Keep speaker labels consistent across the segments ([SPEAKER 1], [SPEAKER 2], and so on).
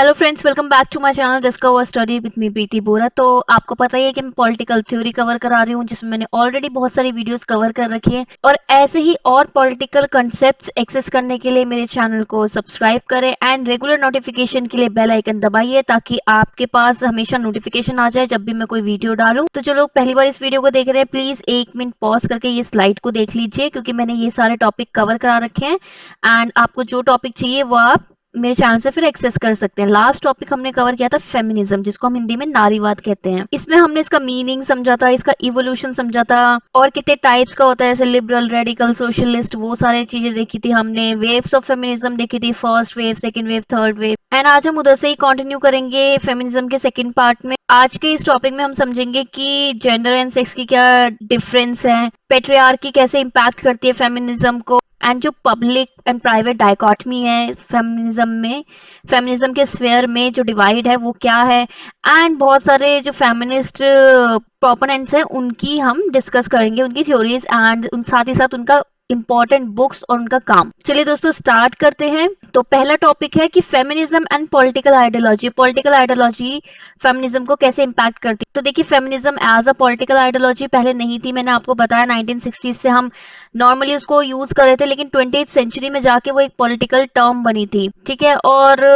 [SPEAKER 1] Hello friends, welcome back to my channel discover study with me Preeti Bora. तो आपको पता ही है कि मैं पॉलिटिकल थ्योरी कवर करा रही हूँ, जिसमें मैंने ऑलरेडी बहुत सारी वीडियोस कवर कर रखी हैं। और ऐसे ही और पॉलिटिकल कॉन्सेप्ट्स एक्सेस करने के लिए मेरे चैनल को सब्सक्राइब करें एंड रेगुलर नोटिफिकेशन के लिए बेल आइकन दबाइए, ताकि आपके पास हमेशा नोटिफिकेशन आ जाए जब भी मैं कोई वीडियो डालूं। तो जो लोग पहली बार इस वीडियो को देख रहे हैं, प्लीज 1 मिनट पॉज करके ये स्लाइड को देख लीजिए, क्योंकि मैंने ये सारे टॉपिक कवर करा रखे हैं एंड आपको जो टॉपिक चाहिए वो आप मेरे चैनल से फिर एक्सेस कर सकते हैं। लास्ट टॉपिक हमने कवर किया था फेमिनिज्म, जिसको हम हिंदी में नारीवाद कहते हैं। इसमें हमने इसका मीनिंग समझा था, इसका इवोल्यूशन समझा था, और कितने टाइप्स का होता है, जैसे लिबरल, रेडिकल, सोशलिस्ट, वो सारी चीजें देखी थी हमने। वेव्स ऑफ फेमिनिज्म देखी थी, first wave, second wave, third wave. And आज हम उधर से ही कंटिन्यू करेंगे फेमिनिज्म के सेकंड पार्ट में। आज के इस टॉपिक में हम समझेंगे कि जेंडर एंड सेक्स की क्या डिफरेंस है, पेट्रियार्की कैसे इम्पैक्ट करती है फेमिनिज्म को, एंड जो पब्लिक एंड प्राइवेट डायकॉटमी है फेमिनिज्म के स्फेयर में जो डिवाइड है वो क्या है, एंड बहुत सारे जो फेमिनिस्ट प्रोपोनेंट्स हैं उनकी हम डिस्कस करेंगे, उनकी थ्योरीज एंड साथ ही साथ उनका इंपॉर्टेंट बुक्स और उनका काम। चलिए दोस्तों, स्टार्ट करते हैं। तो पहला टॉपिक है कि feminism and political ideology. Political ideology feminism को कैसे इम्पैक्ट करती है। तो देखिए, feminism as a political ideology पहले नहीं थी। मैंने आपको बताया 1960s से हम नॉर्मली उसको यूज कर रहे थे, लेकिन 20th सेंचुरी में जाके वो एक पॉलिटिकल टर्म बनी थी, ठीक है। और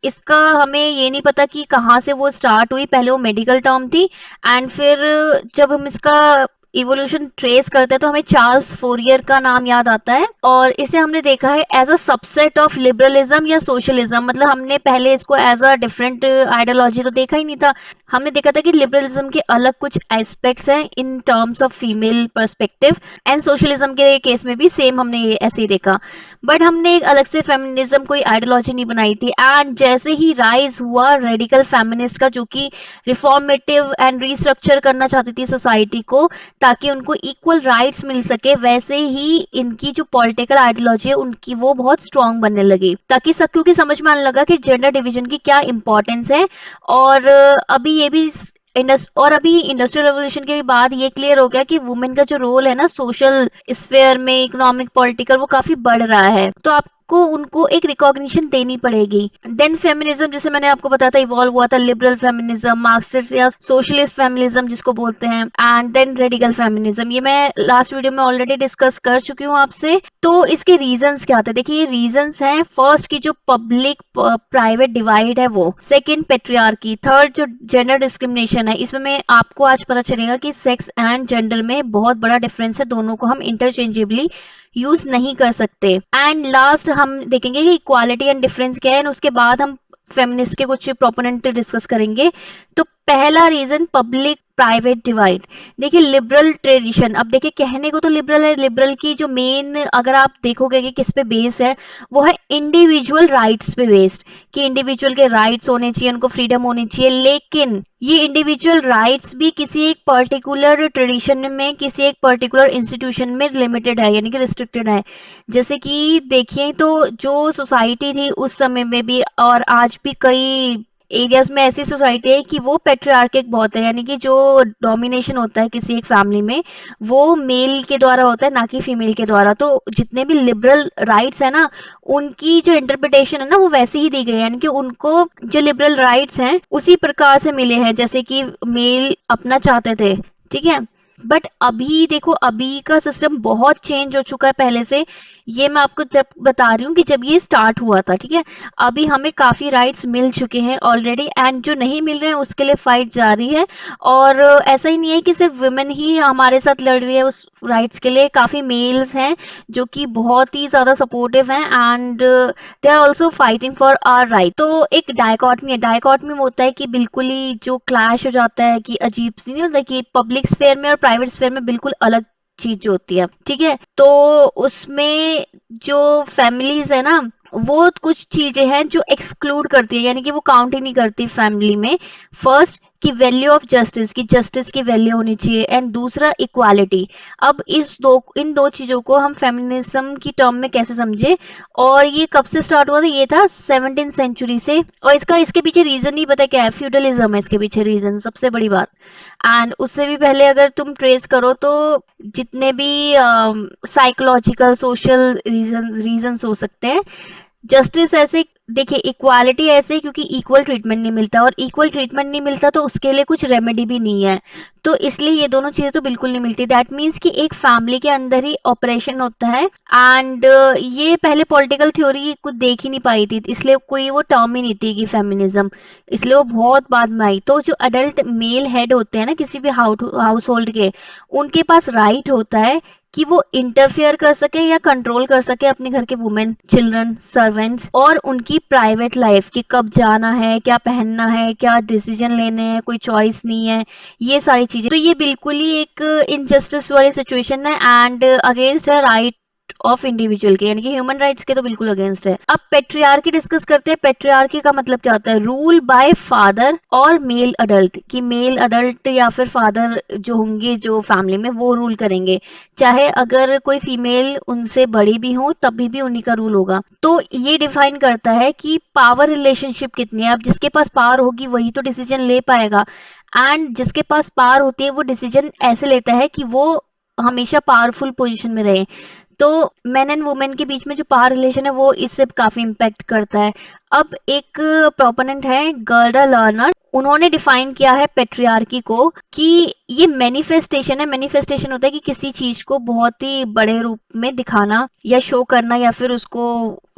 [SPEAKER 1] इसका हमें ये नहीं पता कि कहाँ से वो स्टार्ट हुई। पहले वो मेडिकल टर्म थी एंड फिर जब हम इसका इवोल्यूशन ट्रेस करते हैं तो हमें चार्ल्स फोरियर का नाम याद आता है, और इसे हमने देखा है as a subset of liberalism या सोशलिज्म। मतलब हमने पहले इसको एज अ डिफरेंट आइडियोलॉजी तो देखा ही नहीं था। हमने देखा था कि लिबरलिज्म के अलग कुछ एस्पेक्ट्स हैं in terms of female perspective, and socialism के केस में भी सेम हमने ये ऐसे ही देखा। बट हमने एक अलग से फेमिनिज्म कोई आइडियोलॉजी नहीं बनाई थी। एंड जैसे ही राइज हुआ रेडिकल फेमिनिस्ट का, जो कि रिफॉर्मेटिव एंड रिस्ट्रक्चर करना चाहती थी सोसाइटी को ताकि उनको इक्वल राइट्स मिल सके, वैसे ही इनकी जो पॉलिटिकल आइडियोलॉजी है उनकी वो बहुत स्ट्रांग बनने लगी, ताकि सबको की समझ में आने लगा कि जेंडर डिवीजन की क्या इंपॉर्टेंस है। और अभी इंडस्ट्रियल रेवोल्यूशन के बाद ये क्लियर हो गया कि वुमेन का जो रोल है ना सोशल स्फेयर में, इकोनॉमिक, पॉलिटिकल, वो काफी बढ़ रहा है। तो आपको उनको एक रिकॉग्निशन देनी पड़ेगी। देन फेमिनिज्म, जैसे मैंने आपको बताया था, इवॉल्व हुआ था लिबरल फेमिनिज्म, मार्क्सिस्ट या सोशलिस्ट फेमिनिज्म जिसको बोलते हैं, एंड देन रेडिकल फेमिनिज्म। ये मैं लास्ट वीडियो में ऑलरेडी डिस्कस कर चुकी हूँ आपसे। तो इसके रीजंस क्या थे, देखिए ये रीजंस हैं। फर्स्ट की जो पब्लिक प्राइवेट डिवाइड है वो, सेकंड पेट्रियार्की, थर्ड जो जेंडर डिस्क्रिमिनेशन है। इसमें मैं आपको आज पता चलेगा कि सेक्स एंड जेंडर में बहुत बड़ा डिफरेंस है, दोनों को हम इंटरचेंजेबली यूज नहीं कर सकते। एंड लास्ट हम देखेंगे कि इक्वालिटी एंड डिफरेंस क्या है, और उसके बाद हम फेमिनिस्ट के कुछ प्रोपोनेंट डिस्कस करेंगे। तो पहला रीजन, पब्लिक प्राइवेट डिवाइड। देखिए लिबरल ट्रेडिशन, अब देखिए कहने को तो लिबरल है, लिबरल की जो मेन अगर आप देखोगे कि किस पे बेस है, वो है इंडिविजुअल राइट्स पे बेस्ड, कि इंडिविजुअल के राइट्स होने चाहिए, उनको फ्रीडम होनी चाहिए। लेकिन ये इंडिविजुअल राइट्स भी किसी एक पर्टिकुलर ट्रेडिशन में, किसी एक पर्टिकुलर इंस्टीट्यूशन में लिमिटेड है, यानी कि रिस्ट्रिक्टेड है। जैसे कि देखिए तो जो सोसाइटी थी उस समय में भी और आज भी कई एरियाज में ऐसी सोसाइटी है कि वो पेट्रियार्किक बहुत है, यानी कि जो डोमिनेशन होता है किसी एक फैमिली में वो मेल के द्वारा होता है, ना कि फीमेल के द्वारा। तो जितने भी लिबरल राइट्स है ना, उनकी जो इंटरप्रिटेशन है ना वो वैसी ही दी गई है, यानी कि उनको जो लिबरल राइट्स हैं उसी प्रकार से मिले हैं जैसे कि मेल अपना चाहते थे, ठीक है। बट अभी देखो, अभी का सिस्टम बहुत चेंज हो चुका है पहले से। ये मैं आपको जब बता रही हूँ कि जब ये स्टार्ट हुआ था, ठीक है। अभी हमें काफी राइट्स मिल चुके हैं ऑलरेडी, एंड जो नहीं मिल रहे हैं उसके लिए फाइट जारी है। और ऐसा ही नहीं है कि सिर्फ वुमेन ही हमारे साथ लड़ रही है उस राइट्स के लिए, काफी मेल्स हैं जो कि बहुत ही ज्यादा सपोर्टिव हैं, and they are also fighting for our right. तो एक डायकॉटमी है, डायकॉटमी में होता है कि बिल्कुल ही जो क्लैश हो जाता है, कि अजीब सी नहीं होता कि पब्लिक स्फेयर में और प्राइवेट स्फेयर में बिल्कुल अलग चीज जो होती है, ठीक है। तो उसमें जो फैमिलीज है ना, वो कुछ चीजें हैं जो एक्सक्लूड करती है, यानी कि वो काउंट ही नहीं करती फैमिली में। फर्स्ट की वैल्यू ऑफ जस्टिस, की जस्टिस की वैल्यू होनी चाहिए, एंड दूसरा इक्वालिटी। अब इन दो चीजों को हम फेमिनिज्म की टर्म में कैसे समझे, और ये कब से स्टार्ट हुआ था, ये था 17th सेंचुरी से। और इसके पीछे रीजन नहीं पता क्या है, फ्यूडलिज्म है इसके पीछे रीजन, सबसे बड़ी बात। एंड उससे भी पहले अगर तुम ट्रेस करो तो जितने भी साइकोलॉजिकल सोशल रीजंस हो सकते हैं, जस्टिस ऐसे देखिए इक्वालिटी ऐसे क्योंकि इक्वल ट्रीटमेंट नहीं मिलता, और इक्वल ट्रीटमेंट नहीं मिलता तो उसके लिए कुछ रेमेडी भी नहीं है। तो इसलिए ये दोनों चीजें तो बिल्कुल नहीं मिलती। दैट मीन्स कि एक फैमिली के अंदर ही ऑपरेशन होता है। एंड ये पहले पॉलिटिकल थ्योरी कुछ देख ही नहीं पाई थी, इसलिए कोई वो टर्म ही नहीं थी कि फेमिनिज्म, इसलिए वो बहुत बाद में आई। तो जो अडल्ट मेल हेड होते हैं ना किसी भी हाउस होल्ड के, उनके पास राइट होता है कि वो इंटरफेयर कर सके या कंट्रोल कर सके अपने घर के वुमेन, चिल्ड्रन, सर्वेंट्स और उनकी प्राइवेट लाइफ, कि कब जाना है, क्या पहनना है, क्या डिसीजन लेने हैं, कोई चॉइस नहीं है, ये सारी चीजें। तो ये बिल्कुल ही एक इनजस्टिस वाली सिचुएशन है एंड अगेंस्ट है राइट ऑफ इंडिविजुअल के, यानी कि ह्यूमन राइट्स के तो बिल्कुल अगेंस्ट है। अब पेट्रियार्की डिस्कस करते हैं। पेट्रियार्की का मतलब क्या होता है? रूल बाय फादर और मेल अडल्ट, कि मेल अडल्ट या फिर फादर जो होंगे जो फैमिली में वो रूल करेंगे, चाहे अगर कोई फीमेल उनसे बड़ी भी हो तभी भी उन्हीं का रूल होगा। तो ये डिफाइन करता है कि पावर रिलेशनशिप कितनी है। अब जिसके पास पावर होगी वही तो डिसीजन ले पाएगा, एंड जिसके पास पावर होती है वो डिसीजन ऐसे लेता है कि वो हमेशा पावरफुल पोजीशन में रहे। तो मेन एंड वुमेन के बीच में जो पावर रिलेशन है वो इससे काफी इम्पैक्ट करता है। अब एक प्रोपोनेंट है गर्डा लर्नर, उन्होंने डिफाइन किया है पेट्रियार्की को कि ये मैनिफेस्टेशन है। मैनिफेस्टेशन होता है कि किसी चीज को बहुत ही बड़े रूप में दिखाना या शो करना या फिर उसको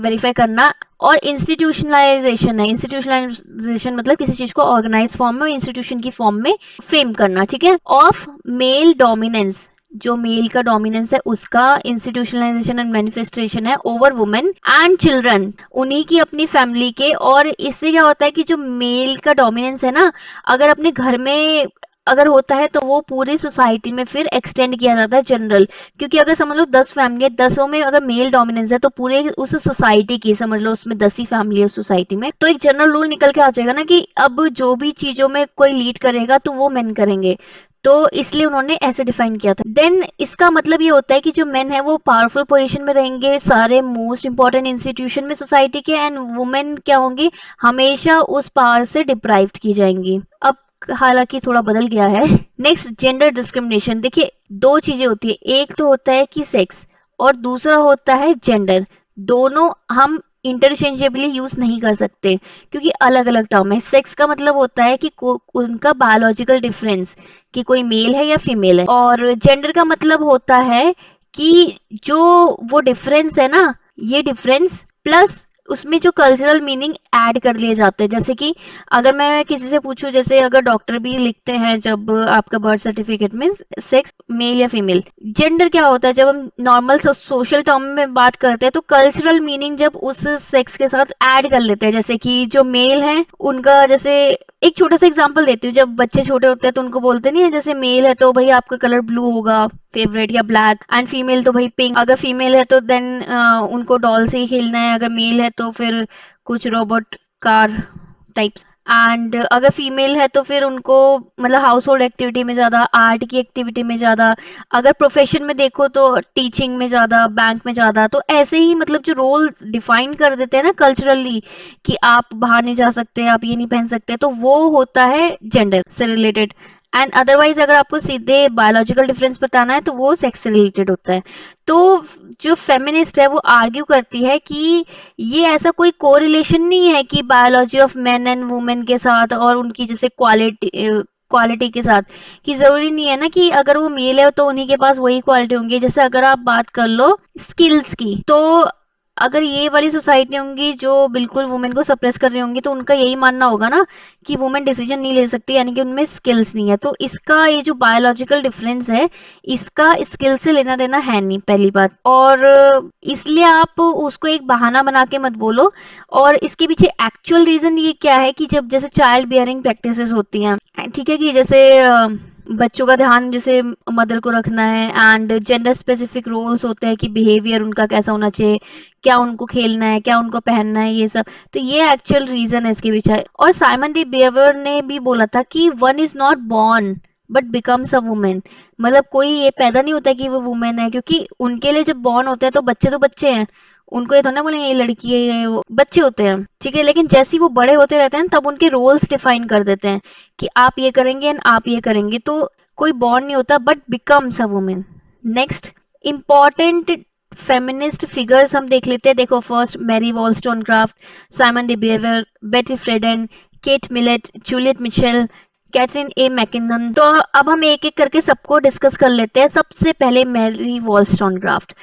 [SPEAKER 1] वेरीफाई करना। और इंस्टीट्यूशनलाइजेशन है। इंस्टीट्यूशनलाइजेशन मतलब किसी चीज को ऑर्गेनाइज फॉर्म में, इंस्टीट्यूशन की फॉर्म में फ्रेम करना, ठीक है। ऑफ मेल डोमिनेंस, जो मेल का डोमिनेंस है उसका इंस्टीट्यूशनलाइजेशन एंड मैनिफेस्टेशन है ओवर वुमेन एंड चिल्ड्रन, उन्हीं की अपनी फैमिली के। और इससे क्या होता है कि जो मेल का डोमिनेंस है ना, अगर अपने घर में अगर होता है तो वो पूरी सोसाइटी में फिर एक्सटेंड किया जाता है जनरल। क्योंकि अगर समझ लो 10 फैमिली है, 10 में अगर मेल डोमिनेंस है तो पूरे उस सोसाइटी की, समझ लो उसमें 10 ही फैमिली है उस सोसाइटी में, तो एक जनरल रूल निकल के आ जाएगा ना कि अब जो भी चीजों में कोई लीड करेगा तो वो मेन करेंगे। तो इसलिए उन्होंने ऐसे डिफाइन किया था। देन इसका मतलब ये होता है कि जो मेन है वो पावरफुल पोजीशन में रहेंगे सारे मोस्ट इंपॉर्टेंट इंस्टीट्यूशन में सोसाइटी के, एंड वुमेन क्या होंगी, हमेशा उस पावर से डिप्राइव्ड की जाएंगी। अब हालांकि थोड़ा बदल गया है। Next, gender discrimination. देखिए दो चीजें होती है, एक तो होता है कि सेक्स और दूसरा होता है जेंडर। दोनों हम इंटरचेंजेबली यूज नहीं कर सकते क्योंकि अलग अलग टर्म है। सेक्स का मतलब होता है कि उनका बायोलॉजिकल डिफरेंस, कि कोई मेल है या फीमेल है। और जेंडर का मतलब होता है कि जो वो डिफरेंस है ना, ये डिफरेंस प्लस उसमें जो कल्चरल मीनिंग ऐड कर लिए जाते हैं। जैसे कि अगर मैं किसी से पूछूं, जैसे अगर डॉक्टर भी लिखते हैं जब आपका बर्थ सर्टिफिकेट में सेक्स मेल या फीमेल, जेंडर क्या होता है जब हम नॉर्मल सोशल टर्म में बात करते हैं तो कल्चरल मीनिंग जब उस सेक्स के साथ ऐड कर लेते हैं। जैसे कि जो मेल है उनका, जैसे एक छोटा सा एग्जांपल देती हूँ, जब बच्चे छोटे होते हैं तो उनको बोलते नहीं है, जैसे मेल है तो भाई आपका कलर ब्लू होगा फेवरेट या ब्लैक, एंड फीमेल तो भाई पिंक। अगर फीमेल है तो देन उनको डॉल से ही खेलना है, अगर मेल है तो फिर कुछ रोबोट कार टाइप्स। एंड अगर फीमेल है तो फिर उनको मतलब हाउस होल्ड एक्टिविटी में ज्यादा, आर्ट की एक्टिविटी में ज्यादा, अगर प्रोफेशन में देखो तो टीचिंग में ज्यादा, बैंक में ज्यादा। तो ऐसे ही मतलब जो रोल डिफाइन कर देते हैं ना कल्चरली, कि आप बाहर नहीं जा सकते, आप ये नहीं पहन सकते, तो वो होता है जेंडर से रिलेटेड। एंड अदरवाइज अगर आपको सीधे बायोलॉजिकल डिफरेंस बताना है तो वो सेक्स से रिलेटेड होता है। तो जो फेमिनिस्ट है वो आर्ग्यू करती है कि ये ऐसा कोई कोरिलेशन नहीं है कि biology of main and women के साथ और उनकी जैसे क्वालिटी के साथ, कि जरूरी नहीं है ना कि अगर वो मेल है तो उन्हीं के पास वही क्वालिटी होंगी। जैसे अगर आप बात कर लो स्किल्स की, तो अगर ये वाली सोसाइटी होंगी जो बिल्कुल वुमेन को सप्रेस कर रही होंगी तो उनका यही मानना होगा ना कि वुमेन डिसीजन नहीं ले सकती, यानी कि उनमें स्किल्स नहीं है। तो इसका ये जो बायोलॉजिकल डिफरेंस है, इसका स्किल से लेना देना है नहीं, पहली बात। और इसलिए आप उसको एक बहाना बना के मत बोलो। और इसके पीछे एक्चुअल रीजन ये क्या है कि जब जैसे चाइल्ड बियरिंग प्रैक्टिसेस होती हैं, ठीक है, कि जैसे बच्चों का ध्यान जैसे मदर को रखना है, एंड जेंडर स्पेसिफिक रोल्स होते हैं कि बिहेवियर उनका कैसा होना चाहिए, क्या उनको खेलना है, क्या उनको पहनना है, ये सब। तो ये एक्चुअल रीजन है इसके पीछे। और साइमन डी बिहेवियर ने भी बोला था कि one is not born but becomes a women. मतलब कोई ये पैदा नहीं होता कि वो वुमेन है, क्योंकि उनके लिए जब बॉर्न होते हैं तो बच्चे हैं, उनको ये थोड़ा ना बोलेंगे ये लड़की है, ये वो, बच्चे होते हैं, ठीक है। लेकिन जैसे ही वो बड़े होते रहते हैं तब उनके रोल्स डिफाइन कर देते हैं कि आप ये करेंगे एंड आप ये करेंगे। तो कोई बॉर्न नहीं होता but becomes a woman. Next, important feminist figures हम देख लेते हैं। देखो, first Mary Wollstonecraft, Simone de Beauvoir, Betty Friedan, Kate Millett, Juliet Mitchell, Catherine A MacKinnon. तो अब हम एक एक करके सबको डिस्कस कर लेते हैं। सबसे पहले मैरी वॉलस्टोनक्राफ्ट।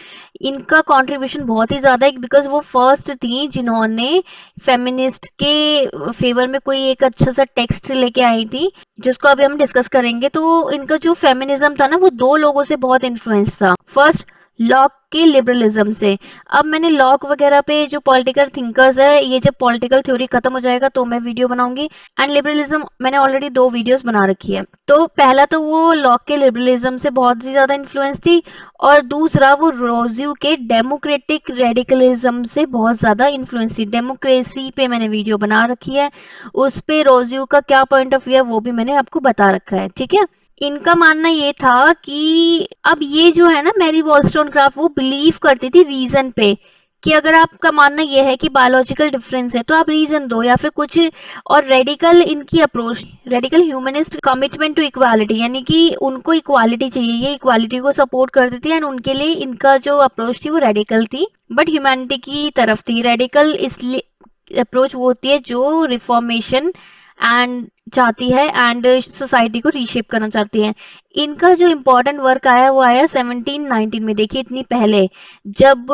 [SPEAKER 1] इनका कंट्रीब्यूशन बहुत ही ज्यादा है, बिकॉज वो फर्स्ट थी जिन्होंने फेमिनिस्ट के फेवर में कोई एक अच्छा सा टेक्स्ट लेके आई थी, जिसको अभी हम डिस्कस करेंगे। तो इनका जो फेमिनिज्म था ना, वो दो लोगों से बहुत इन्फ्लुएंस था। फर्स्ट, लॉक के लिबरलिज्म से। अब मैंने लॉक वगैरह पे जो पॉलिटिकल थिंकर्स है, ये जब पॉलिटिकल थ्योरी खत्म हो जाएगा तो मैं वीडियो बनाऊंगी। एंड लिबरलिज्म मैंने ऑलरेडी 2 वीडियोस बना रखी है। तो पहला तो वो लॉक के लिबरलिज्म से बहुत ही ज्यादा इन्फ्लुएंस थी, और दूसरा वो रोज्यू के डेमोक्रेटिक रेडिकलिज्म से बहुत ज्यादा इन्फ्लुएंस थी। डेमोक्रेसी पे मैंने वीडियो बना रखी है, उस पे रोज्यू का क्या पॉइंट ऑफ व्यू है वो भी मैंने आपको बता रखा है, ठीक है। इनका मानना ये था कि अब ये जो है ना मैरी वॉलस्टोनक्राफ्ट, वो बिलीव करती थी रीजन पे, कि अगर आपका मानना ये है कि बायोलॉजिकल डिफरेंस है तो आप रीजन दो या फिर कुछ। और रेडिकल इनकी approach, radical humanist commitment to equality, यानी कि उनको इक्वालिटी चाहिए, ये इक्वालिटी को सपोर्ट करती थी। एंड उनके लिए इनका जो अप्रोच थी वो रेडिकल थी, बट ह्यूमैनिटी की तरफ थी। रेडिकल इसलिए अप्रोच वो होती है जो रिफॉर्मेशन एंड चाहती है, एंड सोसाइटी को रीशेप करना चाहती है। इनका जो इम्पोर्टेंट वर्क आया वो आया 1719 में। देखिए, इतनी पहले, जब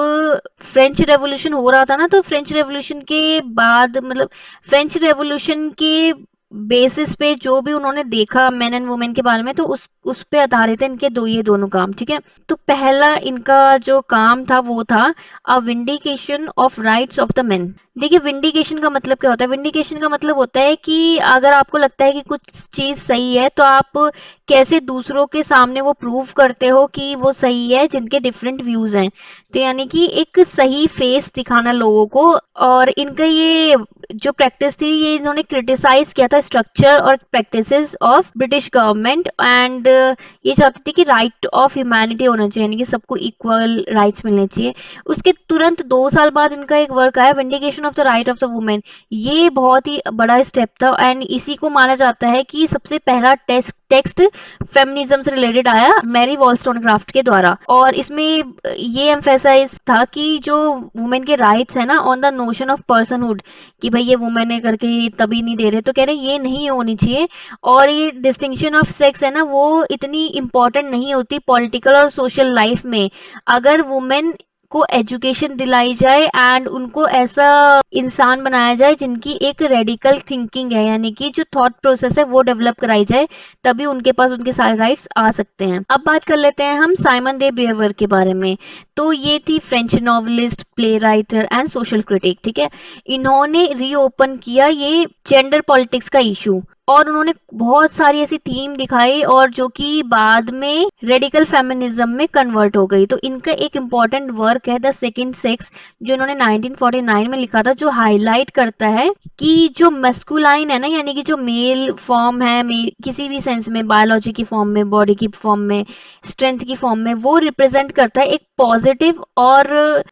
[SPEAKER 1] फ्रेंच रेवोल्यूशन हो रहा था ना, तो फ्रेंच रेवोल्यूशन के बाद, मतलब फ्रेंच रेवोल्यूशन के बेसिस पे जो भी उन्होंने देखा मेन एंड वुमेन के बारे में, तो उस पे आधारित है इनके ये दोनों काम, ठीक है। तो पहला इनका जो काम था वो था a vindication of rights of the men. देखिए, विंडिकेशन का मतलब क्या होता है? विंडिकेशन का मतलब होता है कि अगर आपको लगता है कि कुछ चीज सही है, तो आप कैसे दूसरों के सामने वो प्रूव करते हो कि वो सही है, जिनके डिफरेंट व्यूज हैं। तो यानी कि एक सही फेस दिखाना लोगों को। और इनका ये जो प्रैक्टिस थी, ये इन्होंने क्रिटिसाइज किया था स्ट्रक्चर और practices of British government. And ये चाहती थी कि राइट ऑफ ह्यूमैनिटी होना चाहिए, यानी कि सबको इक्वल राइट्स मिलने चाहिए। उसके तुरंत 2 साल बाद इनका एक वर्क आया, vindication of the right of the women. ये बहुत ही बड़ा स्टेप था, एंड इसी को माना जाता है कि सबसे पहला टेक्स्ट फेमिनिज्म से रिलेटेड आया मैरी वॉलस्टोनक्राफ्ट के द्वारा। और इसमें ये एम्फेसाइज था कि जो वुमेन के राइट्स है ना, on the notion of personhood, कि भाई ये वुमेन है करके तभी नहीं दे रहे, तो कह रहे ये नहीं होनी चाहिए। और ये डिस्टिंक्शन ऑफ सेक्स है ना, वो इतनी इंपॉर्टेंट नहीं होती पॉलिटिकल और सोशल लाइफ में, अगर वुमेन को एजुकेशन दिलाई जाए एंड उनको ऐसा इंसान बनाया जाए जिनकी एक रेडिकल थिंकिंग है, यानी कि जो थॉट प्रोसेस है वो डेवलप कराई जाए, तभी उनके पास उनके सारे राइट्स आ सकते हैं। अब बात कर लेते हैं हम साइमन दे बिहेवियर के बारे में। तो ये थी French novelist, play writer and social critic, ठीक है। इन्होंने रीओपन किया ये जेंडर पॉलिटिक्स का इशू, और उन्होंने बहुत सारी ऐसी थीम दिखाई, और जो कि बाद में रेडिकल फेमिनिज्म में कन्वर्ट हो गई। तो इनका एक इम्पॉर्टेंट वर्क है द सेकंड सेक्स, जो इन्होंने 1949 में लिखा था, जो हाईलाइट करता है कि जो मस्कुलाइन है ना, यानी कि जो मेल फॉर्म है, किसी भी सेंस में, बायोलॉजी की फॉर्म में, बॉडी की फॉर्म में, स्ट्रेंथ की फॉर्म में, वो रिप्रेजेंट करता है एक पॉजिटिव, और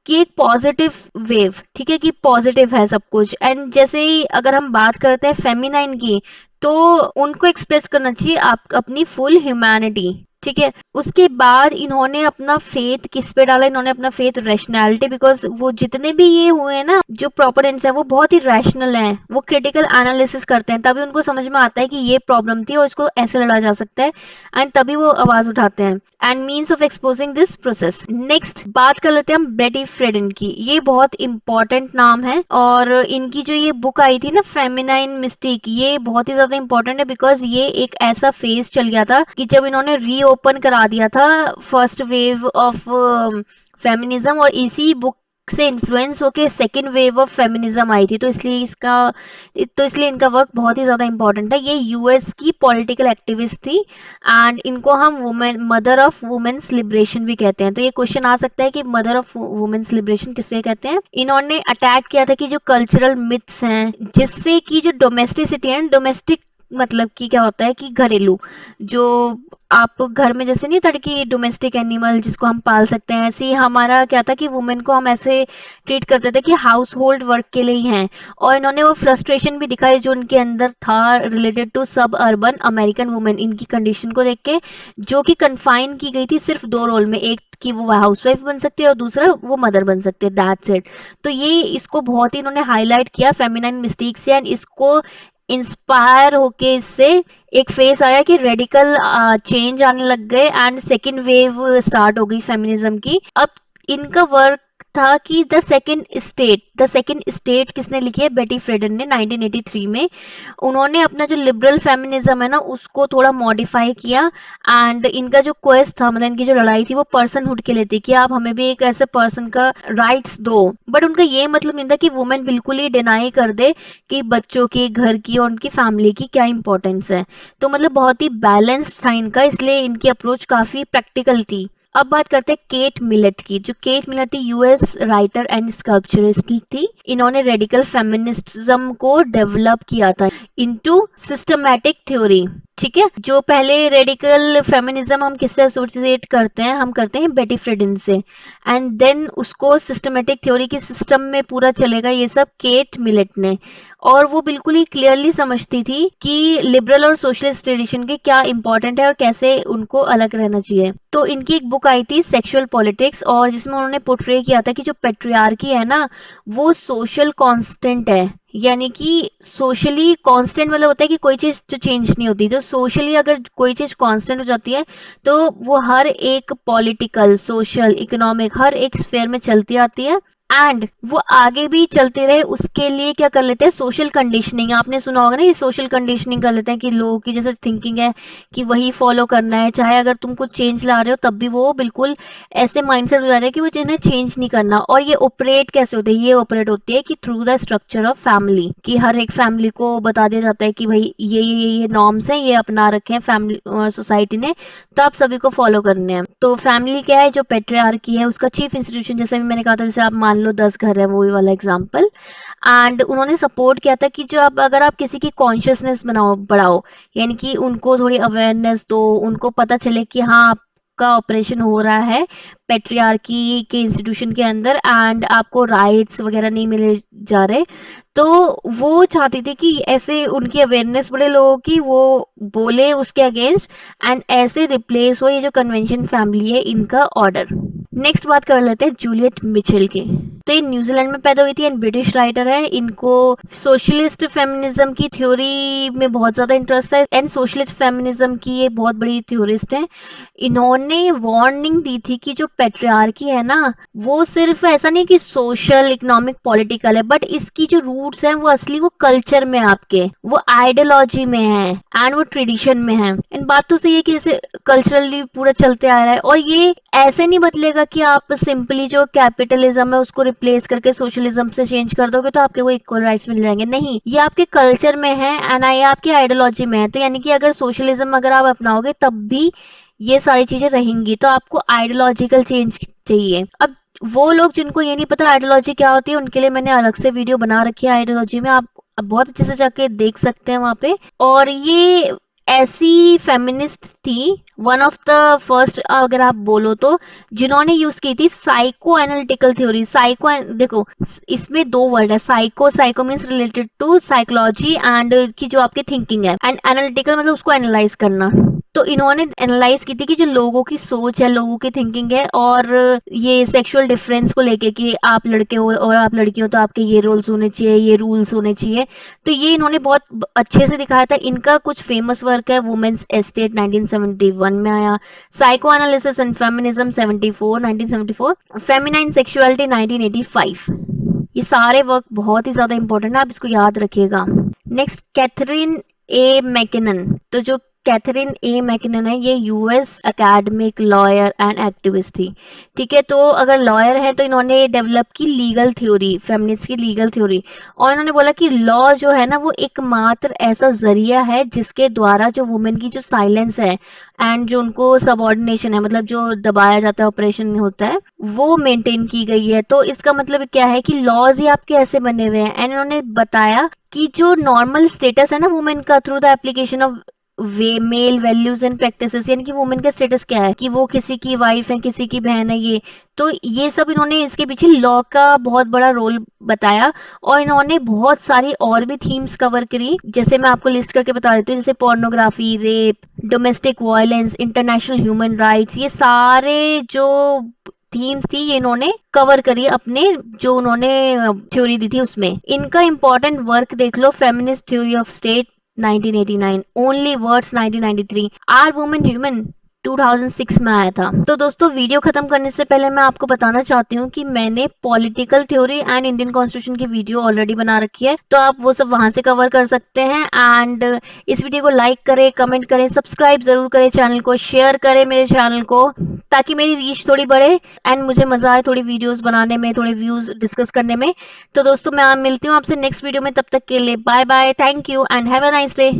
[SPEAKER 1] कि एक पॉजिटिव वेव, ठीक है, कि पॉजिटिव है सब कुछ। एंड जैसे ही अगर हम बात करते हैं फेमिनाइन की, तो उनको एक्सप्रेस करना चाहिए आप अपनी फुल ह्यूमैनिटी, ठीक है। उसके बाद इन्होंने अपना फेथ किस पे डाला? इन्होंने अपना फेथ रैशनैलिटी, बिकॉज वो जितने भी ये हुए हैं ना जो प्रोपोनेंट्स हैं, वो बहुत ही रैशनल हैं, वो क्रिटिकल एनालिसिस करते हैं, तभी उनको समझ में आता है कि ये प्रॉब्लम थी और इसको ऐसे लड़ा जा सकता है, एंड तभी वो आवाज उठाते हैं, and means of exposing this process. Next बात कर लेते हैं हम बेटी फ्रेडन की। ये बहुत इंपॉर्टेंट नाम है, और इनकी जो ये बुक आई थी ना, फेमिनाइन मिस्टेक, ये बहुत ही ज्यादा इंपॉर्टेंट है, बिकॉज ये एक ऐसा फेज चल गया था कि जब इन्होंने रीओपन करा दिया था फर्स्ट वेव ऑफ फेमिनिज्म, और इसी बुक से इन्फ्लुएंस होके second wave of feminism I थी। तो इसलिए इनका वर्क बहुत ही ज्यादा इंपॉर्टेंट है। ये यूएस की पॉलिटिकल एक्टिविस्ट थी, एंड इनको हम women, mother of women's liberation भी कहते हैं। तो ये क्वेश्चन आ सकता है कि मदर ऑफ वुमेन्स लिबरेशन किसे कहते हैं? इन्होंने अटैक किया था कि जो कल्चरल मिथ्स हैं, जिससे कि जो डोमेस्टिसिटी है, डोमेस्टिक मतलब कि क्या होता है कि घरेलू, जो आप घर में जैसे नहीं होता कि डोमेस्टिक एनिमल जिसको हम पाल सकते हैं, ऐसे ही हमारा क्या था कि वुमेन को हम ऐसे ट्रीट करते थे कि हाउस होल्ड वर्क के लिए ही हैं। और इन्होंने वो फ्रस्ट्रेशन भी दिखाई जो उनके अंदर था रिलेटेड टू सब अर्बन अमेरिकन वुमेन, इनकी कंडीशन को देख के, जो कि कन्फाइन की गई थी सिर्फ दो रोल में, एक कि वो हाउसवाइफ बन सकती है और दूसरा वो मदर बन सकती है, दैट्स इट। तो ये इसको बहुत ही इन्होंने हाईलाइट किया फेमिनाइन मिस्टेक से, एंड इसको इंस्पायर होके इससे एक फेस आया कि रेडिकल चेंज आने लग गए एंड सेकेंड वेव स्टार्ट हो गई फेमिनिज्म की। अब इनका वर्क था कि द सेकेंड स्टेट किसने लिखी है, बेटी फ्रेडन ने 1983 में। उन्होंने अपना जो लिबरल फेमिनिज्म है ना उसको थोड़ा मॉडिफाई किया, एंड इनका जो क्वेस्ट था, मतलब इनकी जो लड़ाई थी वो पर्सनहुड के लिए थी कि आप हमें भी एक ऐसे पर्सन का राइट्स दो। बट उनका ये मतलब नहीं था कि वुमेन बिल्कुल ही डिनाई कर दे कि बच्चों की, घर की और उनकी फैमिली की क्या इंपॉर्टेंस है। तो मतलब बहुत ही बैलेंस्ड था इनका, इसलिए इनकी अप्रोच काफी प्रैक्टिकल थी। अब बात करते हैं केट मिलेट की। जो केट मिलेट थी यूएस राइटर एंड स्कल्पचरिस्ट थी। इन्होंने रेडिकल फेमिनिज्म को डेवलप किया था इनटू सिस्टमैटिक थ्योरी। ठीक है, जो पहले रेडिकल फेमिनिज्म हम किससे एसोसिएट करते हैं, हम करते हैं बेटी फ्रेडन से, एंड देन उसको सिस्टमैटिक थ्योरी की सिस्टम में पूरा चलेगा ये सब केट मिलेट ने। और वो बिल्कुल ही क्लियरली समझती थी कि लिबरल और सोशलिस्ट ट्रेडिशन के क्या इंपॉर्टेंट है और कैसे उनको अलग रहना चाहिए। तो इनकी एक बुक आई थी सेक्सुअल पॉलिटिक्स, और जिसमें उन्होंने पोर्ट्रे किया था कि जो पेट्रियार्की है ना वो सोशल कांस्टेंट है। यानी कि सोशली कांस्टेंट मतलब होता है कि कोई चीज जो चेंज नहीं होती, तो सोशली अगर कोई चीज कांस्टेंट हो जाती है तो वो हर एक पॉलिटिकल, सोशल, इकोनॉमिक हर एक स्फेयर में चलती आती है, एंड वो आगे भी चलते रहे उसके लिए क्या कर लेते हैं, सोशल कंडीशनिंग। आपने सुना होगा ना, ये सोशल कंडीशनिंग कर लेते हैं कि लोगों की जैसे थिंकिंग है कि वही फॉलो करना है, चाहे अगर तुम कुछ चेंज ला रहे हो तब भी वो बिल्कुल ऐसे माइंडसेट हो जाता है कि वो जिन्हें चेंज नहीं करना। और ये ऑपरेट कैसे होते हैं, ये ऑपरेट होती है कि through the structure of family, कि हर एक फैमिली को बता दिया जाता है कि भाई ये नॉर्म्स हैं, ये अपना रखे हैं फैमिली सोसाइटी ने, तो आप सभी को फॉलो करने हैं। तो फैमिली क्या है, जो पेट्रियार्की है उसका चीफ इंस्टीट्यूशन, जैसे भी मैंने कहा था, जैसे आप मान लो 10 घर है, वो वाला एग्जांपल। एंड उन्होंने सपोर्ट किया था कि जो आप अगर आप किसी की कॉन्शियसनेस बनाओ बढ़ाओ, यानी कि उनको थोड़ी अवेयरनेस दो, उनको पता चले कि हाँ आपका ऑपरेशन हो रहा है पेट्रियार्की के इंस्टीट्यूशन के अंदर एंड आपको राइट्स वगैरह नहीं मिले जा रहे। तो वो चाहती थी कि ऐसे उनकी अवेयरनेस बढ़े लोगों की, वो बोले उसके अगेंस्ट, एंड ऐसे रिप्लेस हो ये जो कन्वेंशन फैमिली है इनका ऑर्डर। नेक्स्ट बात कर लेते हैं जूलियट मिचेल की। तो ये न्यूजीलैंड में पैदा हुई थी एंड ब्रिटिश राइटर है। इनको सोशलिस्ट फेमिनिज्म की थ्योरी में बहुत ज्यादा इंटरेस्ट है एंड सोशलिस्ट फेमिनिज्म की ये बहुत बड़ी थ्योरिस्ट है। इन्होंने वार्निंग दी थी कि जो पेट्रियार्की है ना वो सिर्फ ऐसा नहीं कि सोशल, इकोनॉमिक, पॉलिटिकल है, बट इसकी जो रूट्स हैं वो असली वो कल्चर में, आपके वो आइडियोलॉजी में है एंड वो ट्रेडिशन में है। इन बात तो सही है कि जैसे कल्चरली पूरा चलते आ रहा है, और ये ऐसे नहीं बदलेगा कि आप सिंपली जो कैपिटलिज्म है उसको रिप्लेस करके सोशलिज्म से चेंज कर दोगे तो आपके वो इक्वल राइट्स मिल जाएंगे। नहीं, ये आपके कल्चर में है एंड ये आपकी आइडियोलॉजी में है। तो यानी कि अगर सोशलिज्म अगर आप अपनाओगे तब भी ये सारी चीजें रहेंगी, तो आपको आइडियोलॉजिकल चेंज चाहिए। अब वो लोग जिनको ये नहीं पता आइडियोलॉजी क्या होती है, उनके लिए मैंने अलग से वीडियो बना रखी है आइडियोलॉजी में, आप बहुत अच्छे से जाके देख सकते हैं वहां पे। और ये ऐसी फेमिनिस्ट थी, वन ऑफ द फर्स्ट अगर आप बोलो तो, जिन्होंने यूज की थी साइको एनालिटिकल थ्योरी। साइको, देखो इसमें दो वर्ड है, psycho, psycho means related to psychology and की जो आपकी थिंकिंग है, एंड एनालिटिकल मतलब उसको एनालाइज करना। तो इन्होंने एनालाइज की थी कि जो लोगों की सोच है, लोगों की थिंकिंग है, और ये सेक्सुअल डिफरेंस को लेके कि आप लड़के हो और आप लड़की हो तो आपके ये रोल्स होने चाहिए, ये रूल्स होने चाहिए। तो ये इन्होंने बहुत अच्छे से दिखाया था। इनका कुछ फेमस वर्क है, वुमेन्स एस्टेट 1971 में आया, psycho analysis and feminism 1974, feminine sexuality 1985। ये सारे वर्क बहुत ही ज्यादा इंपॉर्टेंट है, आप इसको याद रखिएगा। Next Catherine A MacKinnon. तो जो कैथरीन ए मैकिनन है, ये US academic lawyer and activist थी। ठीक है, तो अगर लॉयर है तो इन्होंने डेवलप की लीगल थ्योरी, फेमिनिस्ट की लीगल थ्योरी। और इन्होंने बोला कि लॉ जो है ना वो एकमात्र ऐसा जरिया है जिसके द्वारा जो वुमेन की जो साइलेंस है एंड जो उनको सबऑर्डिनेशन है, मतलब जो दबाया जाता है, ऑपरेशन होता है, वो मेंटेन की गई है। तो इसका मतलब क्या है कि लॉज ही आपके ऐसे बने हुए हैं। एंड इन्होंने बताया कि जो नॉर्मल स्टेटस है ना वुमेन का through the application of way male values and practices, यानी कि वुमेन का स्टेटस क्या है, कि वो किसी की वाइफ है, किसी की बहन है, ये सब इन्होंने इसके पीछे लॉ का बहुत बड़ा रोल बताया। और इन्होंने बहुत सारी और भी थीम्स कवर करी, जैसे मैं आपको लिस्ट करके बता देती हूँ, जैसे pornography, rape, domestic violence, international human rights, ये सारे जो थीम्स थी ये इन्होंने कवर करी अपने जो उन्होंने थ्योरी दी थी उसमें। इनका इंपॉर्टेंट वर्क देख लो, feminist theory of state 1989, only words 1993, are women human 2006 में आया था। तो दोस्तों वीडियो खत्म करने से पहले मैं आपको बताना चाहती हूँ कि मैंने political theory and Indian constitution की वीडियो ऑलरेडी बना रखी है, तो आप वो सब वहां से कवर कर सकते हैं। एंड इस वीडियो को लाइक करें, कमेंट करें, सब्सक्राइब जरूर करें चैनल को, शेयर करें मेरे चैनल को, ताकि मेरी रीच थोड़ी बढ़े एंड मुझे मजा आए थोड़ी वीडियोस बनाने में, थोड़े व्यूज डिस्कस करने में। तो दोस्तों मैं मिलती हूँ आपसे नेक्स्ट वीडियो में, तब तक के लिए bye bye, thank you and have a nice day.